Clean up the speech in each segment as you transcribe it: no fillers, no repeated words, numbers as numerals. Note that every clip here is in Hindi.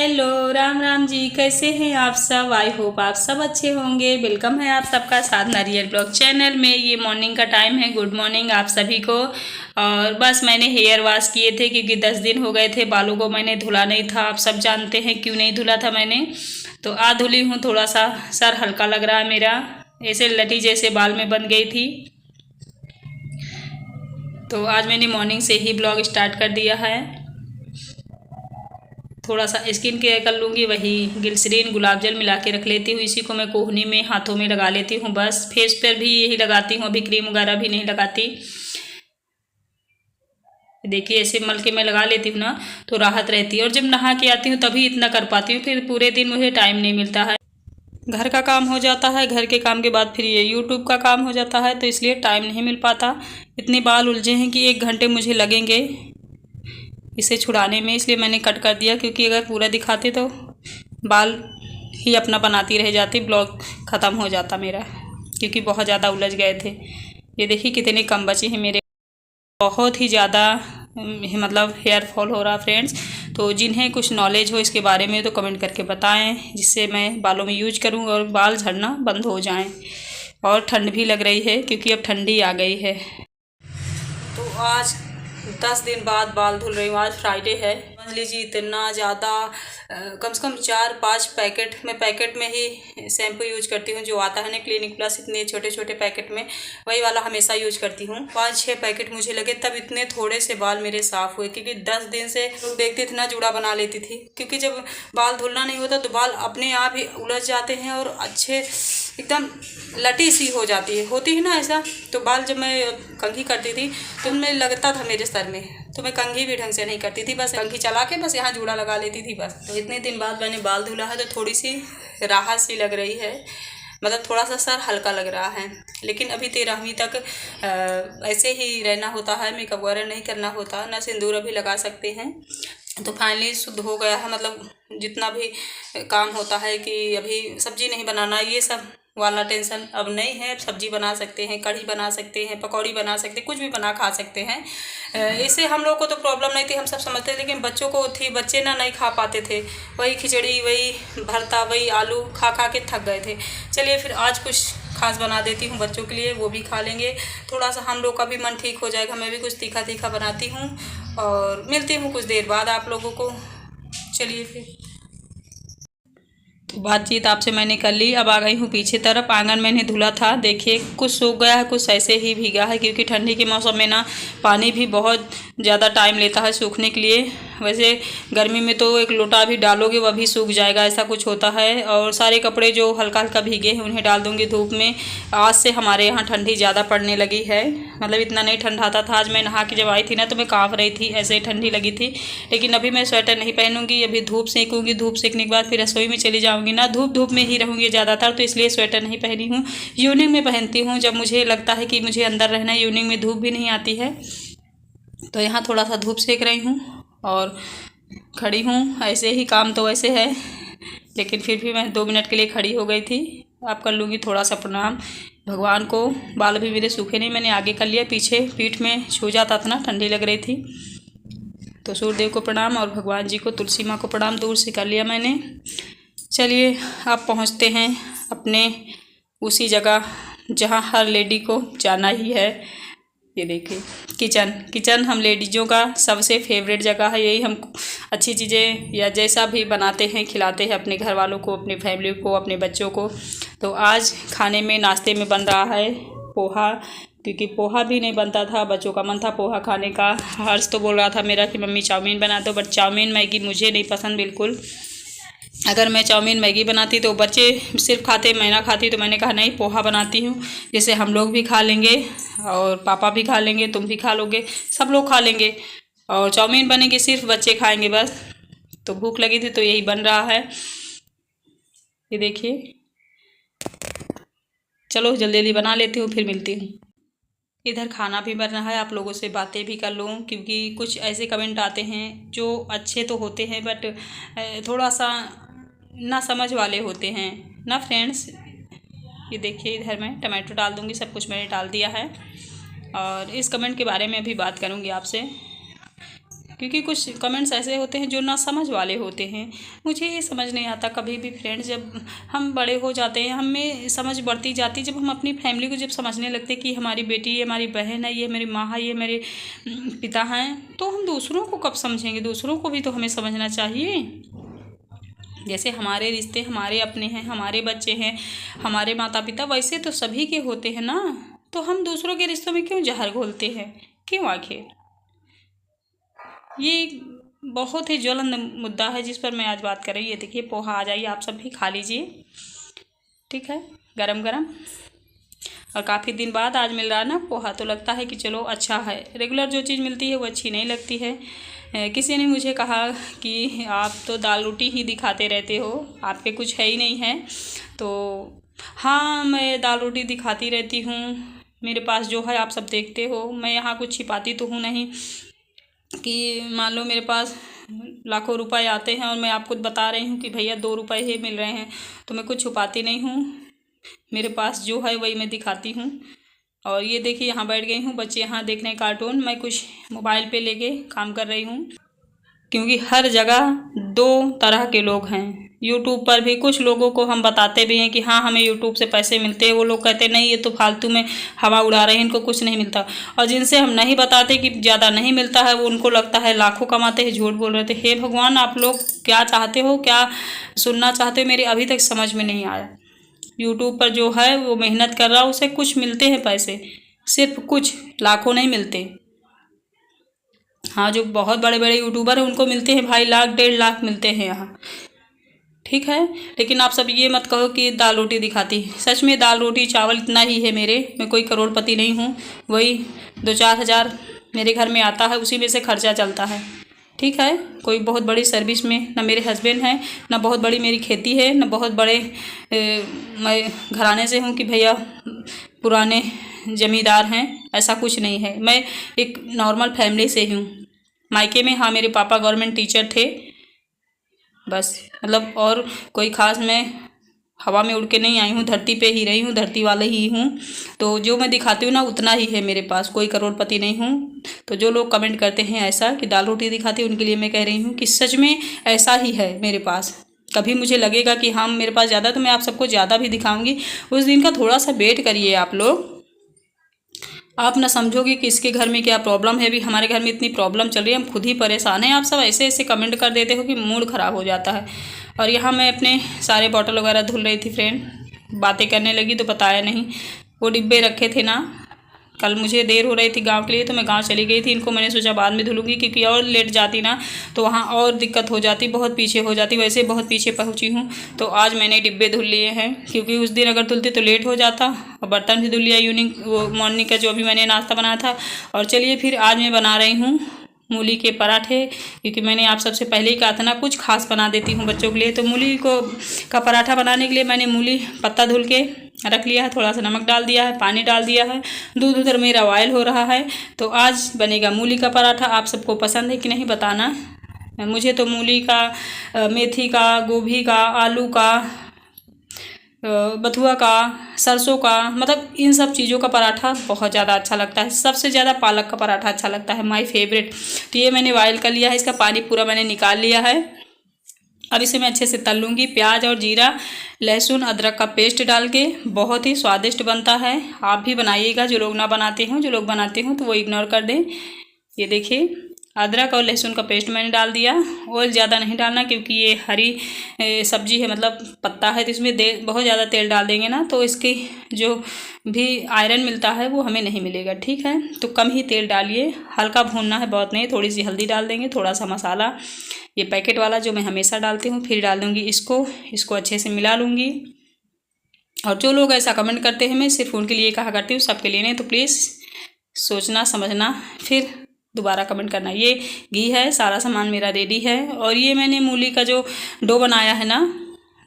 हेलो राम राम जी, कैसे हैं आप सब। आई होप आप सब अच्छे होंगे। वेलकम है आप सबका साधना रियल ब्लॉग चैनल में। ये मॉर्निंग का टाइम है। गुड मॉर्निंग आप सभी को। और बस मैंने हेयर वॉश किए थे क्योंकि 10 दिन हो गए थे, बालों को मैंने धुला नहीं था। आप सब जानते हैं क्यों नहीं धुला था मैंने। तो आज धुली हूँ। थोड़ा सा सर हल्का लग रहा है मेरा, ऐसे लटी जैसे बाल में बन गई थी। तो आज मैंने मॉर्निंग से ही ब्लॉग स्टार्ट कर दिया है। थोड़ा सा स्किन केयर कर लूँगी, वही ग्लिसरीन गुलाब जल मिला के रख लेती हूँ। इसी को मैं कोहनी में हाथों में लगा लेती हूँ। बस फेस पर भी यही लगाती हूँ, अभी क्रीम वगैरह भी नहीं लगाती। देखिए ऐसे मल के मैं लगा लेती हूँ ना तो राहत रहती है। और जब नहा के आती हूँ तभी इतना कर पाती हूँ, फिर पूरे दिन मुझे टाइम नहीं मिलता है। घर का काम हो जाता है, घर के काम के बाद फिर ये यूट्यूब का काम हो जाता है, तो इसलिए टाइम नहीं मिल पाता। इतने बाल उलझे हैं कि 1 घंटे मुझे लगेंगे इसे छुड़ाने में, इसलिए मैंने कट कर दिया। क्योंकि अगर पूरा दिखाते तो बाल ही अपना बनाती रह जाती, ब्लॉग ख़त्म हो जाता मेरा, क्योंकि बहुत ज़्यादा उलझ गए थे। ये देखिए कितने कम बचे हैं मेरे, बहुत ही ज़्यादा मतलब हेयर फॉल हो रहा फ्रेंड्स। तो जिन्हें कुछ नॉलेज हो इसके बारे में तो कमेंट करके बताएं, जिससे मैं बालों में यूज करूँ और बाल झड़ना बंद हो जाएं। और ठंड भी लग रही है क्योंकि अब ठंडी आ गई है। तो आज 10 दिन बाद बाल धुल रही हूँ। आज फ्राइडे है। समझ लीजिए इतना ज़्यादा कम से कम 4-5 पैकेट, मैं पैकेट में ही शैम्पू यूज करती हूँ जो आता है ना क्लिनिक प्लस, इतने छोटे छोटे पैकेट में, वही वाला हमेशा यूज करती हूँ। 5-6 पैकेट मुझे लगे, तब इतने थोड़े से बाल मेरे साफ़ हुए। क्योंकि 10 दिन से लोग देखते थे ना जूड़ा बना लेती थी, क्योंकि जब बाल धुलना नहीं होता तो बाल अपने आप ही उलझ जाते हैं और अच्छे एकदम लटी सी हो जाती है, होती है ना ऐसा। तो बाल जब मैं कंघी करती थी तो उनमें लगता था मेरे सर में, तो मैं कंघी भी ढंग से नहीं करती थी, बस कंघी चला के बस यहाँ जूड़ा लगा लेती थी बस। तो इतने दिन बाद मैंने बाल धुला है तो थोड़ी सी राहत सी लग रही है, मतलब थोड़ा सा सर हल्का लग रहा है। लेकिन अभी 13वीं तक ऐसे ही रहना होता है, मेकअप वगैरह नहीं करना होता, ना सिंदूर अभी लगा सकते हैं। तो फाइनली शुद्ध हो गया है, मतलब जितना भी काम होता है कि अभी सब्जी नहीं बनाना, ये सब वाला टेंशन अब नहीं है। सब्जी बना सकते हैं, कढ़ी बना सकते हैं, पकौड़ी बना सकते हैं, कुछ भी बना खा सकते हैं। इससे हम लोग को तो प्रॉब्लम नहीं थी, हम सब समझते थे, लेकिन बच्चों को थी। बच्चे ना नहीं खा पाते थे, वही खिचड़ी, वही भरता, वही आलू खा खा के थक गए थे। चलिए फिर आज कुछ खास बना देती हूँ बच्चों के लिए, वो भी खा लेंगे। थोड़ा सा हम लोग का भी मन ठीक हो जाएगा। मैं भी कुछ तीखा तीखा बनाती हूँ और मिलती हूँ कुछ देर बाद आप लोगों को। चलिए फिर। तो बातचीत आपसे मैंने कर ली, अब आ गई हूँ पीछे तरफ। आंगन मैंने धुला था, देखिए कुछ सूख गया है, कुछ ऐसे ही भीगा है, क्योंकि ठंडी के मौसम में ना पानी भी बहुत ज़्यादा टाइम लेता है सूखने के लिए। वैसे गर्मी में तो 1 लोटा भी डालोगे वह भी सूख जाएगा, ऐसा कुछ होता है। और सारे कपड़े जो हल्का हल्का भीगे हैं उन्हें डाल दूँगी धूप में। आज से हमारे यहाँ ठंडी ज़्यादा पड़ने लगी है, मतलब इतना नहीं ठंडा आता था। आज मैं नहा के जब आई थी ना तो मैं काँप रही थी, ऐसे ठंडी लगी थी। लेकिन अभी मैं स्वेटर नहीं पहनूंगी, अभी धूप सेकूँगी। धूप सेकने के बाद फिर रसोई में चली जाऊँगी ना, धूप में ही रहूँगी ज़्यादातर, तो इसलिए स्वेटर नहीं पहनी हूँ। इवनिंग में पहनती हूँ जब मुझे लगता है कि मुझे अंदर रहना है। इवनिंग में धूप भी नहीं आती है, तो यहाँ थोड़ा सा धूप सेक रही हूँ और खड़ी हूँ। ऐसे ही काम तो वैसे है, लेकिन फिर भी मैं 2 मिनट के लिए खड़ी हो गई थी। आप कर लूँगी थोड़ा सा प्रणाम भगवान को। बाल भी मेरे सूखे नहीं, मैंने आगे कर लिया, पीछे पीठ में छू जाता था ना, ठंडी लग रही थी। तो सूर्यदेव को प्रणाम और भगवान जी को, तुलसी माँ को प्रणाम, दूर से कर लिया मैंने। चलिए अब पहुँचते हैं अपने उसी जगह जहाँ हर लेडी को जाना ही है। ये देखिए किचन हम लेडीज़ों का सबसे फेवरेट जगह है। यही हम अच्छी चीज़ें या जैसा भी बनाते हैं खिलाते हैं अपने घर वालों को, अपने फैमिली को, अपने बच्चों को। तो आज खाने में नाश्ते में बन रहा है पोहा, क्योंकि पोहा भी नहीं बनता था, बच्चों का मन था पोहा खाने का। हर्ष तो बोल रहा था मेरा कि मम्मी चाउमीन बना दो, बट चाउमीन मैगी मुझे नहीं पसंद बिल्कुल। अगर मैं चाउमीन मैगी बनाती तो बच्चे सिर्फ खाते, मैं ना खाती। तो मैंने कहा नहीं, पोहा बनाती हूँ, जैसे हम लोग भी खा लेंगे और पापा भी खा लेंगे, तुम भी खा लोगे, सब लोग खा लेंगे। और चाउमीन बनेगी सिर्फ बच्चे खाएंगे बस। तो भूख लगी थी तो यही बन रहा है, ये देखिए। चलो जल्दी जल्दी बना लेती हूँ, फिर मिलती हूँ। इधर खाना भी बन रहा है, आप लोगों से बातें भी कर लूँ, क्योंकि कुछ ऐसे कमेंट आते हैं जो अच्छे तो होते हैं बट थोड़ा सा ना समझ वाले होते हैं ना फ्रेंड्स। ये देखिए इधर मैं टमाटो डाल दूँगी, सब कुछ मैंने डाल दिया है। और इस कमेंट के बारे में भी बात करूँगी आपसे, क्योंकि कुछ कमेंट्स ऐसे होते हैं जो ना समझ वाले होते हैं। मुझे ये समझ नहीं आता कभी भी फ्रेंड्स, जब हम बड़े हो जाते हैं हमें समझ बढ़ती जाती, जब हम अपनी फैमिली को जब समझने लगते कि हमारी बेटी है, हमारी बहन है, ये मेरी माँ है, ये मेरे पिता हैं, तो हम दूसरों को कब समझेंगे? दूसरों को भी तो हमें समझना चाहिए। जैसे हमारे रिश्ते हमारे अपने हैं, हमारे बच्चे हैं, हमारे माता पिता, वैसे तो सभी के होते हैं ना। तो हम दूसरों के रिश्तों में क्यों जहर घोलते हैं? क्यों? आखिर ये बहुत ही ज्वलंत मुद्दा है जिस पर मैं आज बात कर रही हूँ। ये देखिए पोहा आ जाइए, आप सब भी खा लीजिए, ठीक है, गरम गरम। और काफ़ी दिन बाद आज मिल रहा है ना पोहा, तो लगता है कि चलो अच्छा है। रेगुलर जो चीज़ मिलती है वो अच्छी नहीं लगती है। किसी ने मुझे कहा कि आप तो दाल रोटी ही दिखाते रहते हो, आपके कुछ है ही नहीं है। तो हाँ, मैं दाल रोटी दिखाती रहती हूँ, मेरे पास जो है आप सब देखते हो। मैं यहाँ कुछ छिपाती तो हूँ नहीं कि मान लो मेरे पास लाखों रुपए आते हैं और मैं आपको बता रही हूँ कि भैया 2 रुपए ही मिल रहे हैं, तो मैं कुछ छुपाती नहीं हूँ। मेरे पास जो है वही मैं दिखाती हूँ। और ये देखिए यहाँ बैठ गई हूँ, बच्चे यहाँ देख रहे हैं कार्टून, मैं कुछ मोबाइल पे लेके काम कर रही हूँ। क्योंकि हर जगह 2 तरह के लोग हैं। यूट्यूब पर भी कुछ लोगों को हम बताते भी हैं कि हाँ हमें यूट्यूब से पैसे मिलते हैं, वो लोग कहते हैं नहीं ये तो फालतू में हवा उड़ा रहे हैं, इनको कुछ नहीं मिलता। और जिनसे हम नहीं बताते कि ज़्यादा नहीं मिलता है, वो उनको लगता है लाखों कमाते हैं, झूठ बोल रहे थे। हे भगवान, आप लोग क्या चाहते हो, क्या सुनना चाहते हो, मेरी अभी तक समझ में नहीं आया। यूट्यूब पर जो है वो मेहनत कर रहा है, उसे कुछ मिलते हैं पैसे, सिर्फ कुछ, लाखों नहीं मिलते। हाँ, जो बहुत बड़े बड़े यूट्यूबर हैं उनको मिलते हैं भाई लाख 1.5 लाख मिलते हैं यहाँ, ठीक है। लेकिन आप सब ये मत कहो कि दाल रोटी दिखाती, सच में दाल रोटी चावल इतना ही है मेरे, मैं कोई करोड़पति नहीं हूँ। वही 2-4 हज़ार मेरे घर में आता है, उसी में से खर्चा चलता है, ठीक है। कोई बहुत बड़ी सर्विस में ना मेरे हस्बैंड हैं, ना बहुत बड़ी मेरी खेती है, ना बहुत बड़े मैं घराने से हूँ कि भैया पुराने जमींदार हैं, ऐसा कुछ नहीं है। मैं एक नॉर्मल फैमिली से हूँ। मायके में हाँ मेरे पापा गवर्नमेंट टीचर थे, बस, मतलब और कोई ख़ास मैं हवा में उड़ के नहीं आई हूँ, धरती पे ही रही हूँ, धरती वाले ही हूँ। तो जो मैं दिखाती हूँ ना उतना ही है मेरे पास, कोई करोड़पति नहीं हूँ। तो जो लोग कमेंट करते हैं ऐसा कि दाल रोटी दिखाती, उनके लिए मैं कह रही हूँ कि सच में ऐसा ही है मेरे पास। कभी मुझे लगेगा कि हाँ मेरे पास ज़्यादा, तो मैं आप सबको ज़्यादा भी दिखाऊँगी। उस दिन का थोड़ा सा वेट करिए आप लोग। आप ना समझोगे कि इसके घर में क्या प्रॉब्लम है। अभी हमारे घर में इतनी प्रॉब्लम चल रही है, हम खुद ही परेशान हैं। आप सब ऐसे ऐसे कमेंट कर देते हो कि मूड ख़राब हो जाता है। और यहाँ मैं अपने सारे बॉटल वगैरह धुल रही थी फ्रेंड, बातें करने लगी तो बताया नहीं। वो डिब्बे रखे थे ना, कल मुझे देर हो रही थी गांव के लिए, तो मैं गांव चली गई थी। इनको मैंने सोचा बाद में धुलूंगी, क्योंकि और लेट जाती ना तो वहाँ और दिक्कत हो जाती, बहुत पीछे हो जाती। वैसे बहुत पीछे पहुँची हूँ, तो आज मैंने डिब्बे धुल लिए हैं, क्योंकि उस दिन अगर धुलते तो लेट हो जाता। और बर्तन भी धुल लिया, वो मॉर्निंग का जो अभी मैंने नाश्ता बनाया था। और चलिए फिर आज मैं बना रही हूँ मूली के पराठे, क्योंकि मैंने आप सबसे पहले ही कहा था ना कुछ खास बना देती हूँ बच्चों के लिए। तो मूली का पराठा बनाने के लिए मैंने मूली पत्ता धुल के रख लिया है, थोड़ा सा नमक डाल दिया है, पानी डाल दिया है, दूध उधर मेरा बॉयल हो रहा है। तो आज बनेगा मूली का पराठा। आप सबको पसंद है कि नहीं बताना। मुझे तो मूली का, मेथी का, गोभी का, आलू का, बथुआ का, सरसों का, मतलब इन सब चीज़ों का पराठा बहुत ज़्यादा अच्छा लगता है। सबसे ज़्यादा पालक का पराठा अच्छा लगता है, माय फेवरेट। तो ये मैंने बॉयल कर लिया है, इसका पानी पूरा मैंने निकाल लिया है। अब इसे मैं अच्छे से तल लूँगी। प्याज और जीरा, लहसुन, अदरक का पेस्ट डाल के बहुत ही स्वादिष्ट बनता है। आप भी बनाइएगा, जो लोग ना बनाते हों। जो लोग बनाते हों तो वो इग्नोर कर दें। ये देखिए अदरक और लहसुन का पेस्ट मैंने डाल दिया। ऑयल ज़्यादा नहीं डालना, क्योंकि ये हरी सब्जी है, मतलब पत्ता है, तो इसमें बहुत ज़्यादा तेल डाल देंगे ना तो इसकी जो भी आयरन मिलता है वो हमें नहीं मिलेगा, ठीक है। तो कम ही तेल डालिए, हल्का भूनना है, बहुत नहीं। थोड़ी सी हल्दी डाल देंगे, थोड़ा सा मसाला, ये पैकेट वाला जो मैं हमेशा डालती हूँ। फिर डाल दूँगी इसको अच्छे से मिला लूँगी। और जो लोग ऐसा कमेंट करते हैं, मैं सिर्फ उनके लिए कहा करती हूँ, सबके लिए नहीं। तो प्लीज़ सोचना समझना, फिर दोबारा कमेंट करना। ये घी है, सारा सामान मेरा रेडी है। और ये मैंने मूली का जो डो बनाया है ना,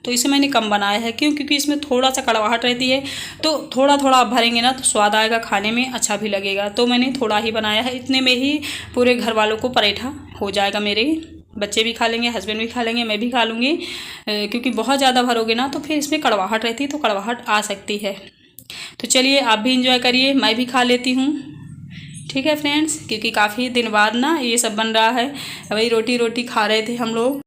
तो इसे मैंने कम बनाया है। क्यों? क्योंकि इसमें थोड़ा सा कड़वाहट रहती है, तो थोड़ा थोड़ा आप भरेंगे ना तो स्वाद आएगा, खाने में अच्छा भी लगेगा। तो मैंने थोड़ा ही बनाया है, इतने में ही पूरे घर वालों को पराठा हो जाएगा। मेरे बच्चे भी खा लेंगे, हस्बैंड भी खा लेंगे, मैं भी खा लूँगी। क्योंकि बहुत ज़्यादा भरोगे ना तो फिर इसमें कड़वाहट रहती है, तो कड़वाहट आ सकती है। तो चलिए आप भी इंजॉय करिए, मैं भी खा लेती हूँ, ठीक है फ्रेंड्स, क्योंकि काफ़ी दिन बाद ना ये सब बन रहा है। वही रोटी रोटी खा रहे थे हम लोग।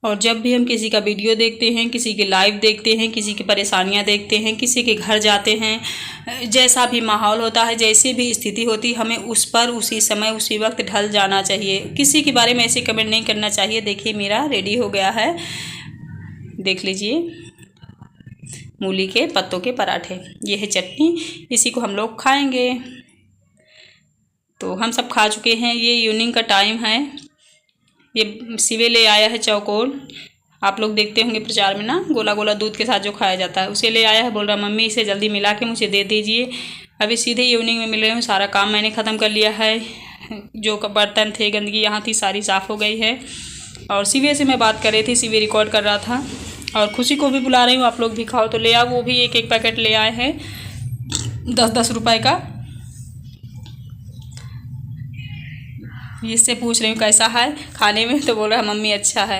और जब भी हम किसी का वीडियो देखते हैं, किसी के लाइव देखते हैं, किसी की परेशानियां देखते हैं, किसी के घर जाते हैं, जैसा भी माहौल होता है, जैसी भी स्थिति होती है, हमें उस पर उसी समय उसी वक्त ढल जाना चाहिए। किसी के बारे में ऐसे कमेंट नहीं करना चाहिए। देखिए मेरा रेडी हो गया है, देख लीजिए, मूली के पत्तों के पराठे। ये है चटनी, इसी को हम लोग खाएंगे। तो हम सब खा चुके हैं। ये इवनिंग का टाइम है। ये शिवे ले आया है चौकोर, आप लोग देखते होंगे प्रचार में ना, गोला गोला दूध के साथ जो खाया जाता है, उसे ले आया है। बोल रहा मम्मी इसे जल्दी मिला के मुझे दे दीजिए। अभी सीधे इवनिंग में मिल रही हूँ। सारा काम मैंने ख़त्म कर लिया है। जो बर्तन थे, गंदगी यहाँ थी, सारी साफ़ हो गई है। और शिवे से मैं बात कर रही थी, शिवे रिकॉर्ड कर रहा था। और खुशी को भी बुला रही हूँ, आप लोग भी खाओ तो ले आओ। वो भी एक एक पैकेट ले आए हैं 10-10 रुपये का। इससे पूछ रही हूँ कैसा है खाने में, तो बोल रहा है मम्मी अच्छा है।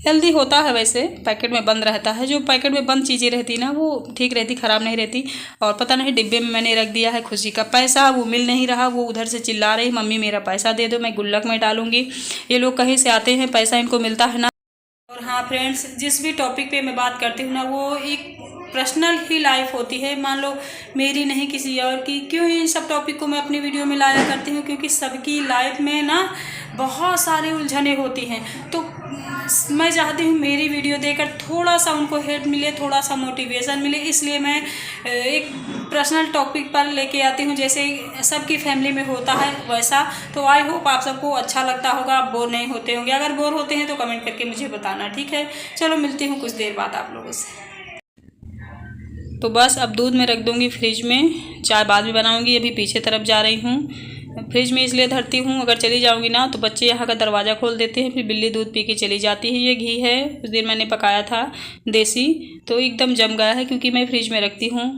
हेल्दी होता है वैसे, पैकेट में बंद रहता है। जो पैकेट में बंद चीज़ें रहती ना वो ठीक रहती, ख़राब नहीं रहती। और पता नहीं डिब्बे में मैंने रख दिया है खुशी का पैसा, वो मिल नहीं रहा। वो उधर से चिल्ला रही मम्मी मेरा पैसा दे दो, मैं गुल्लक में डालूंगी। ये लोग कहीं से आते हैं, पैसा इनको मिलता है ना। और हाँ फ्रेंड्स, जिस भी टॉपिक पे मैं बात करती हूँ ना, वो एक पर्सनल ही लाइफ होती है, मान लो मेरी नहीं किसी और की। क्यों इन सब टॉपिक को मैं अपनी वीडियो में लाया करती हूँ? क्योंकि सबकी लाइफ में ना बहुत सारी उलझनें होती हैं। तो मैं चाहती हूँ मेरी वीडियो देखकर थोड़ा सा उनको हेल्प मिले, थोड़ा सा मोटिवेशन मिले। इसलिए मैं एक पर्सनल टॉपिक पर लेके आती हूँ, जैसे सबकी फैमिली में होता है वैसा। तो आई होप आप सबको अच्छा लगता होगा, आप बोर नहीं होते होंगे। अगर बोर होते हैं तो कमेंट करके मुझे बताना, ठीक है? चलो मिलती हूँ कुछ देर बाद आप लोगों से। तो बस अब दूध में रख दूँगी फ्रिज में, चाय बाद में बनाऊँगी। अभी पीछे तरफ जा रही हूँ। फ्रिज में इसलिए धरती हूँ, अगर चली जाऊँगी ना तो बच्चे यहाँ का दरवाज़ा खोल देते हैं, फिर बिल्ली दूध पी के चली जाती है। ये घी है, उस दिन मैंने पकाया था देसी, तो एकदम जम गया है क्योंकि मैं फ्रिज में रखती हूँ।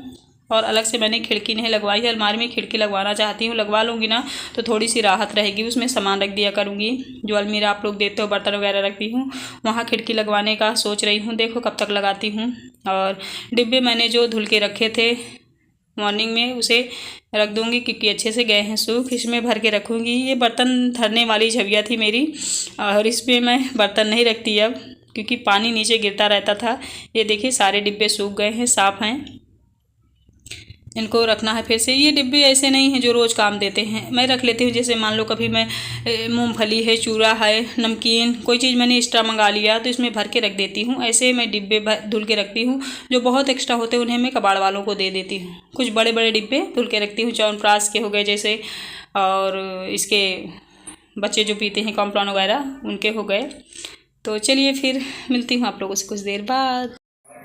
और अलग से मैंने खिड़की नहीं लगवाई है। अलमारी में खिड़की लगवाना चाहती हूँ, लगवा लूँगी ना तो थोड़ी सी राहत रहेगी। उसमें सामान रख दिया करूँगी। जो अलमीरा आप लोग देखते हो बर्तन वगैरह रखती हूँ, वहाँ खिड़की लगवाने का सोच रही हूँ। देखो कब तक लगाती हूँ। और डिब्बे मैंने जो धुल के रखे थे मॉर्निंग में, उसे रख दूँगी क्योंकि अच्छे से गए हैं सूख। इसमें भर के रखूँगी। ये बर्तन धरने वाली झविया थी मेरी, और इसमें मैं बर्तन नहीं रखती अब, क्योंकि पानी नीचे गिरता रहता था। ये देखिए सारे डिब्बे सूख गए हैं, साफ़ हैं। इनको रखना है फिर से। ये डिब्बे ऐसे नहीं हैं जो रोज़ काम देते हैं, मैं रख लेती हूँ। जैसे मान लो कभी मैं मूंगफली है, चूड़ा है, नमकीन, कोई चीज़ मैंने एक्स्ट्रा मंगा लिया तो इसमें भर के रख देती हूँ। ऐसे मैं डिब्बे धुल के रखती हूँ। जो बहुत एक्स्ट्रा होते हैं उन्हें मैं कबाड़ वालों को दे देती हूँ। कुछ बड़े बड़े डिब्बे धुल के रखती हूँ, च्यवनप्राश के हो गए जैसे, और इसके बच्चे जो पीते हैं कॉम्प्लान वगैरह, उनके हो गए। तो चलिए फिर मिलती हूँ आप लोगों से कुछ देर बाद।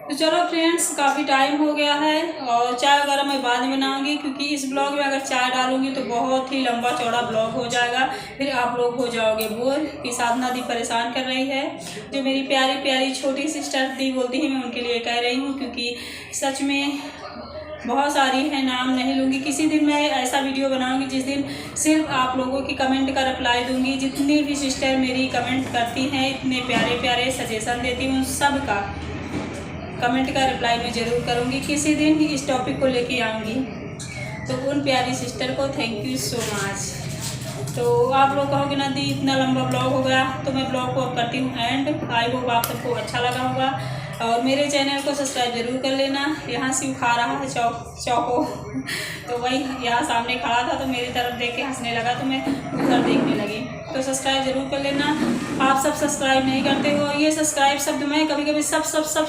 तो चलो फ्रेंड्स, काफ़ी टाइम हो गया है और चाय वगैरह मैं बाद में बनाऊंगी, क्योंकि इस ब्लॉग में अगर चाय डालूंगी तो बहुत ही लंबा चौड़ा ब्लॉग हो जाएगा। फिर आप लोग हो जाओगे बोर कि साधना दी परेशान कर रही है। जो मेरी प्यारी प्यारी छोटी सिस्टर दी बोलती है, मैं उनके लिए कह रही हूँ, क्योंकि सच में बहुत सारी है, नाम नहीं लूँगी। किसी दिन मैं ऐसा वीडियो बनाऊँगी जिस दिन सिर्फ आप लोगों की कमेंट का रिप्लाई दूँगी। जितनी भी सिस्टर मेरी कमेंट करती हैं, इतने प्यारे प्यारे सजेशन देती हूँ, सब का कमेंट का रिप्लाई मैं ज़रूर करूँगी। किसी दिन भी इस टॉपिक को लेके आऊँगी। तो उन प्यारी सिस्टर को थैंक यू सो मच। तो आप लोग कहोगे ना दी इतना लंबा ब्लॉग हो गया, तो मैं ब्लॉग को अब करती हूँ एंड। आई होप आप सबको अच्छा लगा होगा और मेरे चैनल को सब्सक्राइब जरूर कर लेना। यहाँ से खा रहा है चौको तो वही यहाँ सामने खड़ा था तो मेरी तरफ देख के हंसने लगा, तो मैं उधर देखने लगी। तो सब्सक्राइब जरूर कर लेना। आप सब सब्सक्राइब नहीं करते हो। ये सब्सक्राइब शब्द मैं कभी कभी सब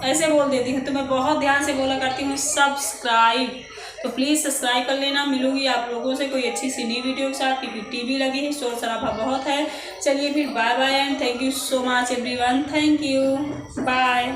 ऐसे बोल देती हूँ, तो मैं बहुत ध्यान से बोला करती हूँ सब्सक्राइब। तो प्लीज़ सब्सक्राइब कर लेना। मिलूंगी आप लोगों से कोई अच्छी सी नई वीडियो के साथ, क्योंकि टीवी लगी है, शोर शराबा बहुत है। चलिए फिर bye bye and thank you so much everyone. Thank you, bye.